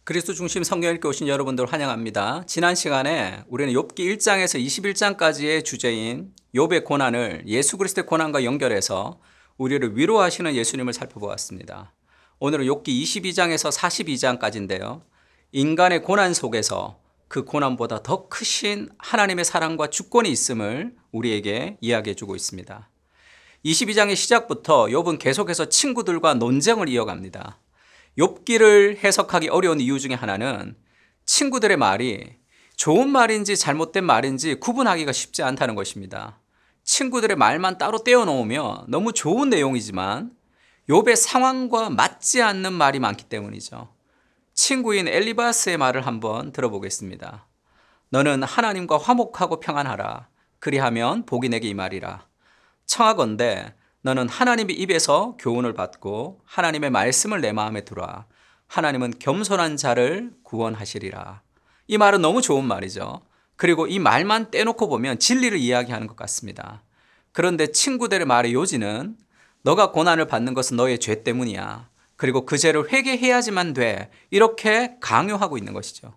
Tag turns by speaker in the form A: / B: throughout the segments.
A: 그리스도 중심 성경 읽기 오신 여러분들 환영합니다. 지난 시간에 우리는 욥기 1장에서 21장까지의 주제인 욥의 고난을 예수 그리스도의 고난과 연결해서 우리를 위로하시는 예수님을 살펴보았습니다. 오늘은 욥기 22장에서 42장까지인데요. 인간의 고난 속에서 그 고난보다 더 크신 하나님의 사랑과 주권이 있음을 우리에게 이야기해 주고 있습니다. 22장의 시작부터 욥은 계속해서 친구들과 논쟁을 이어갑니다. 욥기를 해석하기 어려운 이유 중에 하나는 친구들의 말이 좋은 말인지 잘못된 말인지 구분하기가 쉽지 않다는 것입니다. 친구들의 말만 따로 떼어놓으면 너무 좋은 내용이지만 욥의 상황과 맞지 않는 말이 많기 때문이죠. 친구인 엘리바스의 말을 한번 들어보겠습니다. 너는 하나님과 화목하고 평안하라. 그리하면 복이 내게 임하리라. 청하건대 너는 하나님의 입에서 교훈을 받고 하나님의 말씀을 내 마음에 두라. 하나님은 겸손한 자를 구원하시리라. 이 말은 너무 좋은 말이죠. 그리고 이 말만 떼놓고 보면 진리를 이야기하는 것 같습니다. 그런데 친구들의 말의 요지는 너가 고난을 받는 것은 너의 죄 때문이야. 그리고 그 죄를 회개해야지만 돼. 이렇게 강요하고 있는 것이죠.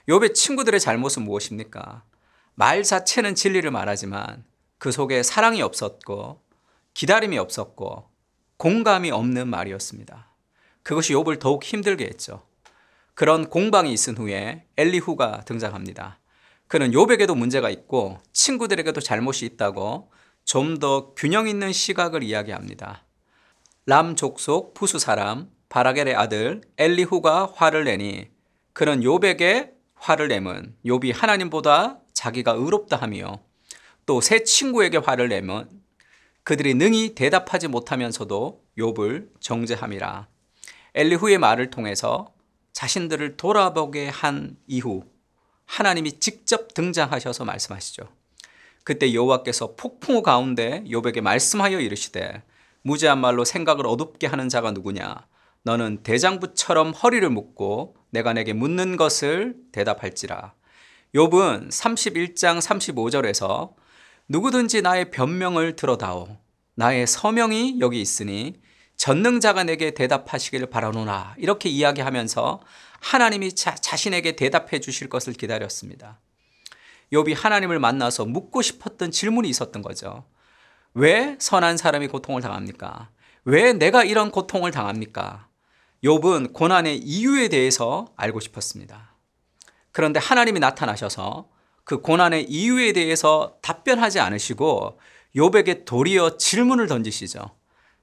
A: 욥의 친구들의 잘못은 무엇입니까? 말 자체는 진리를 말하지만 그 속에 사랑이 없었고 기다림이 없었고 공감이 없는 말이었습니다. 그것이 욥을 더욱 힘들게 했죠. 그런 공방이 있은 후에 엘리후가 등장합니다. 그는 욥에게도 문제가 있고 친구들에게도 잘못이 있다고 좀 더 균형 있는 시각을 이야기합니다. 람 족속 부수 사람 바라겔의 아들 엘리후가 화를 내니 그는 욥에게 화를 내면 욥이 하나님보다 자기가 의롭다 하며 또 새 친구에게 화를 내면 그들이 능히 대답하지 못하면서도 욥을 정죄함이라. 엘리후의 말을 통해서 자신들을 돌아보게 한 이후 하나님이 직접 등장하셔서 말씀하시죠. 그때 여호와께서 폭풍우 가운데 욥에게 말씀하여 이르시되 무죄한 말로 생각을 어둡게 하는 자가 누구냐? 너는 대장부처럼 허리를 묶고 내가 내게 묻는 것을 대답할지라. 욥은 31장 35절에서 누구든지 나의 변명을 들어다오. 나의 서명이 여기 있으니 전능자가 내게 대답하시기를 바라노라. 이렇게 이야기하면서 하나님이 자신에게 대답해 주실 것을 기다렸습니다. 욥이 하나님을 만나서 묻고 싶었던 질문이 있었던 거죠. 왜 선한 사람이 고통을 당합니까? 왜 내가 이런 고통을 당합니까? 욥은 고난의 이유에 대해서 알고 싶었습니다. 그런데 하나님이 나타나셔서 그 고난의 이유에 대해서 답변하지 않으시고 욥에게 도리어 질문을 던지시죠.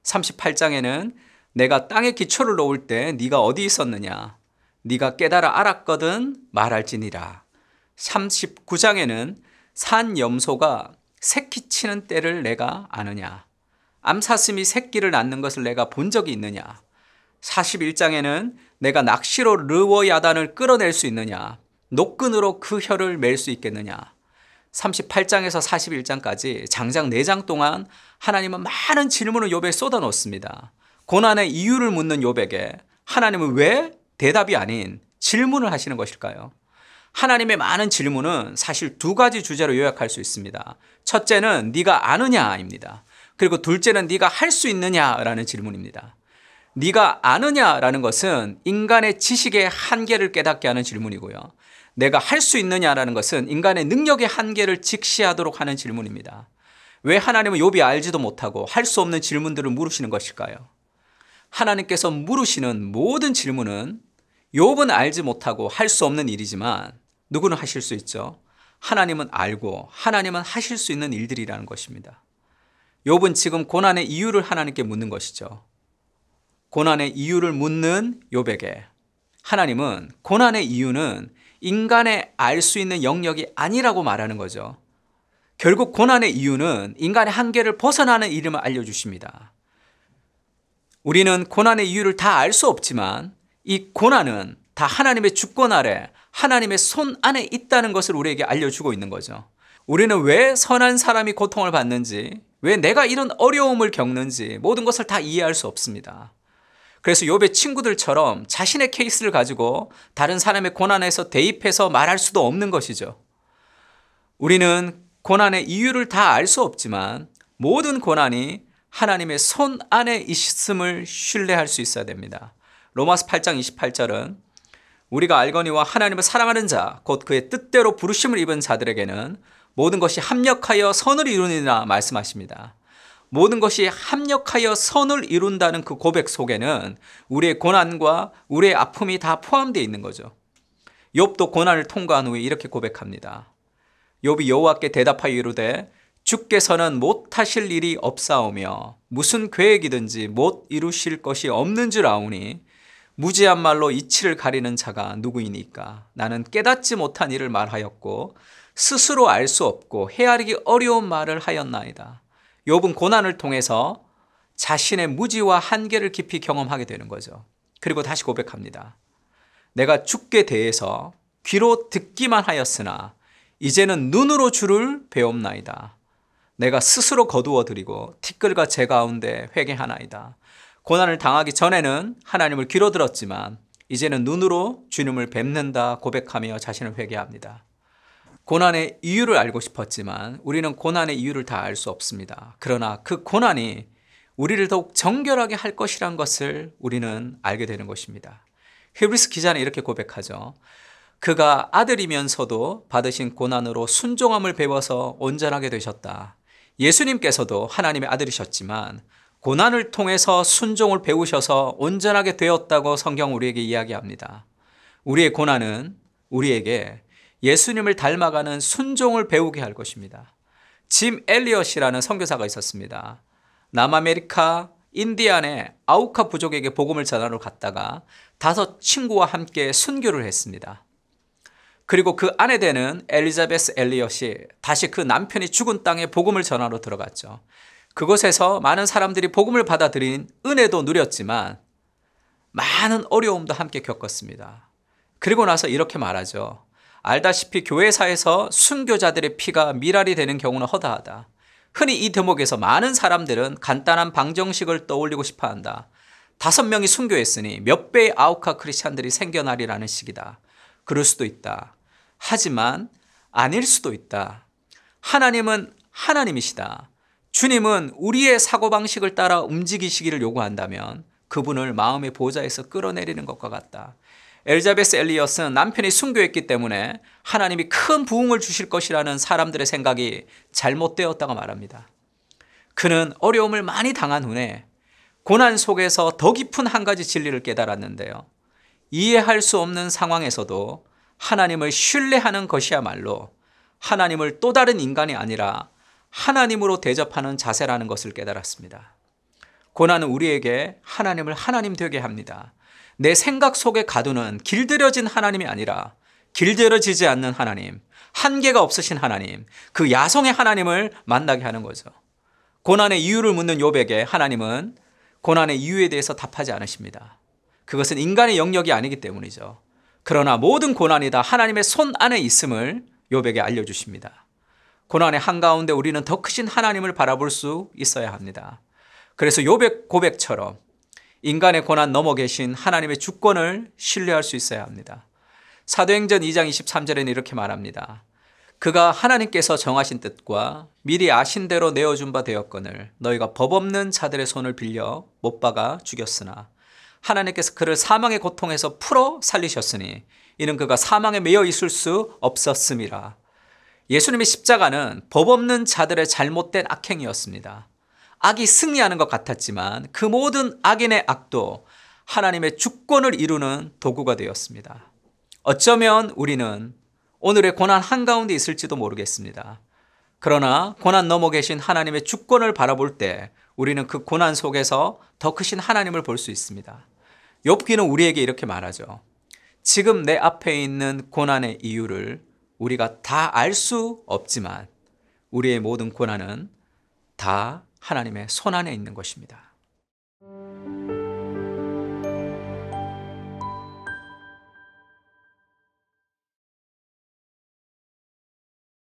A: 38장에는 내가 땅에 기초를 놓을 때 네가 어디 있었느냐? 네가 깨달아 알았거든 말할지니라. 39장에는 산 염소가 새끼 치는 때를 내가 아느냐? 암사슴이 새끼를 낳는 것을 내가 본 적이 있느냐? 41장에는 내가 낚시로 르워야단을 끌어낼 수 있느냐? 노끈으로 그 혀를 맬 수 있겠느냐? 38장에서 41장까지 장장 4장 동안 하나님은 많은 질문을 욥에 쏟아놓습니다. 고난의 이유를 묻는 욥에게 하나님은 왜 대답이 아닌 질문을 하시는 것일까요? 하나님의 많은 질문은 사실 두 가지 주제로 요약할 수 있습니다. 첫째는 네가 아느냐입니다. 그리고 둘째는 네가 할 수 있느냐라는 질문입니다. 네가 아느냐라는 것은 인간의 지식의 한계를 깨닫게 하는 질문이고요. 내가 할 수 있느냐라는 것은 인간의 능력의 한계를 직시하도록 하는 질문입니다. 왜 하나님은 욥이 알지도 못하고 할 수 없는 질문들을 물으시는 것일까요? 하나님께서 물으시는 모든 질문은 욥은 알지 못하고 할 수 없는 일이지만 누구는 하실 수 있죠. 하나님은 알고 하나님은 하실 수 있는 일들이라는 것입니다. 욥은 지금 고난의 이유를 하나님께 묻는 것이죠. 고난의 이유를 묻는 욥에게 하나님은 고난의 이유는 인간의 알 수 있는 영역이 아니라고 말하는 거죠. 결국 고난의 이유는 인간의 한계를 벗어나는 이름을 알려주십니다. 우리는 고난의 이유를 다 알 수 없지만 이 고난은 다 하나님의 주권 아래 하나님의 손 안에 있다는 것을 우리에게 알려주고 있는 거죠. 우리는 왜 선한 사람이 고통을 받는지, 왜 내가 이런 어려움을 겪는지 모든 것을 다 이해할 수 없습니다. 그래서 욥의 친구들처럼 자신의 케이스를 가지고 다른 사람의 고난에서 대입해서 말할 수도 없는 것이죠. 우리는 고난의 이유를 다 알 수 없지만 모든 고난이 하나님의 손 안에 있음을 신뢰할 수 있어야 됩니다. 로마서 8장 28절은 우리가 알거니와 하나님을 사랑하는 자, 곧 그의 뜻대로 부르심을 입은 자들에게는 모든 것이 합력하여 선을 이루니라 말씀하십니다. 모든 것이 합력하여 선을 이룬다는 그 고백 속에는 우리의 고난과 우리의 아픔이 다 포함되어 있는 거죠. 욥도 고난을 통과한 후에 이렇게 고백합니다. 욥이 여호와께 대답하여 이르되 주께서는 못하실 일이 없사오며 무슨 계획이든지 못 이루실 것이 없는 줄 아오니 무지한 말로 이치를 가리는 자가 누구이니까. 나는 깨닫지 못한 일을 말하였고 스스로 알 수 없고 헤아리기 어려운 말을 하였나이다. 욥은 고난을 통해서 자신의 무지와 한계를 깊이 경험하게 되는 거죠. 그리고 다시 고백합니다. 내가 주께 대해서 귀로 듣기만 하였으나 이제는 눈으로 주를 배옵나이다. 내가 스스로 거두어드리고 티끌과 재 가운데 회개하나이다. 고난을 당하기 전에는 하나님을 귀로 들었지만 이제는 눈으로 주님을 뵙는다 고백하며 자신을 회개합니다. 고난의 이유를 알고 싶었지만 우리는 고난의 이유를 다 알 수 없습니다. 그러나 그 고난이 우리를 더욱 정결하게 할 것이란 것을 우리는 알게 되는 것입니다. 히브리서 기자는 이렇게 고백하죠. 그가 아들이면서도 받으신 고난으로 순종함을 배워서 온전하게 되셨다. 예수님께서도 하나님의 아들이셨지만 고난을 통해서 순종을 배우셔서 온전하게 되었다고 성경 우리에게 이야기합니다. 우리의 고난은 우리에게 예수님을 닮아가는 순종을 배우게 할 것입니다. 짐 엘리엇이라는 선교사가 있었습니다. 남아메리카 인디안의 아우카 부족에게 복음을 전하러 갔다가 5 친구와 함께 순교를 했습니다. 그리고 그 아내 되는 엘리자베스 엘리엇이 다시 그 남편이 죽은 땅에 복음을 전하러 들어갔죠. 그곳에서 많은 사람들이 복음을 받아들인 은혜도 누렸지만 많은 어려움도 함께 겪었습니다. 그리고 나서 이렇게 말하죠. 알다시피 교회사에서 순교자들의 피가 미랄이 되는 경우는 허다하다. 흔히 이 대목에서 많은 사람들은 간단한 방정식을 떠올리고 싶어한다. 5명이 순교했으니 몇 배의 아우카 크리스찬들이 생겨나리라는 식이다. 그럴 수도 있다. 하지만 아닐 수도 있다. 하나님은 하나님이시다. 주님은 우리의 사고방식을 따라 움직이시기를 요구한다면 그분을 마음의 보좌에서 끌어내리는 것과 같다. 엘자베스 엘리엇은 남편이 순교했기 때문에 하나님이 큰 부흥을 주실 것이라는 사람들의 생각이 잘못되었다고 말합니다. 그는 어려움을 많이 당한 후에 고난 속에서 더 깊은 한 가지 진리를 깨달았는데요. 이해할 수 없는 상황에서도 하나님을 신뢰하는 것이야말로 하나님을 또 다른 인간이 아니라 하나님으로 대접하는 자세라는 것을 깨달았습니다. 고난은 우리에게 하나님을 하나님 되게 합니다. 내 생각 속에 가두는 길들여진 하나님이 아니라 길들여지지 않는 하나님, 한계가 없으신 하나님, 그 야성의 하나님을 만나게 하는 거죠. 고난의 이유를 묻는 욥에게 하나님은 고난의 이유에 대해서 답하지 않으십니다. 그것은 인간의 영역이 아니기 때문이죠. 그러나 모든 고난이 다 하나님의 손 안에 있음을 욥에게 알려주십니다. 고난의 한가운데 우리는 더 크신 하나님을 바라볼 수 있어야 합니다. 그래서 욥의 고백처럼 인간의 고난 넘어 계신 하나님의 주권을 신뢰할 수 있어야 합니다. 사도행전 2장 23절에는 이렇게 말합니다. 그가 하나님께서 정하신 뜻과 미리 아신 대로 내어준 바 되었거늘 너희가 법 없는 자들의 손을 빌려 못 박아 죽였으나 하나님께서 그를 사망의 고통에서 풀어 살리셨으니 이는 그가 사망에 매여 있을 수 없었음이라. 예수님의 십자가는 법 없는 자들의 잘못된 악행이었습니다. 악이 승리하는 것 같았지만 그 모든 악인의 악도 하나님의 주권을 이루는 도구가 되었습니다. 어쩌면 우리는 오늘의 고난 한가운데 있을지도 모르겠습니다. 그러나 고난 넘어 계신 하나님의 주권을 바라볼 때 우리는 그 고난 속에서 더 크신 하나님을 볼 수 있습니다. 욥기는 우리에게 이렇게 말하죠. 지금 내 앞에 있는 고난의 이유를 우리가 다 알 수 없지만 우리의 모든 고난은 다 하나님의 손 안에 있는 것입니다.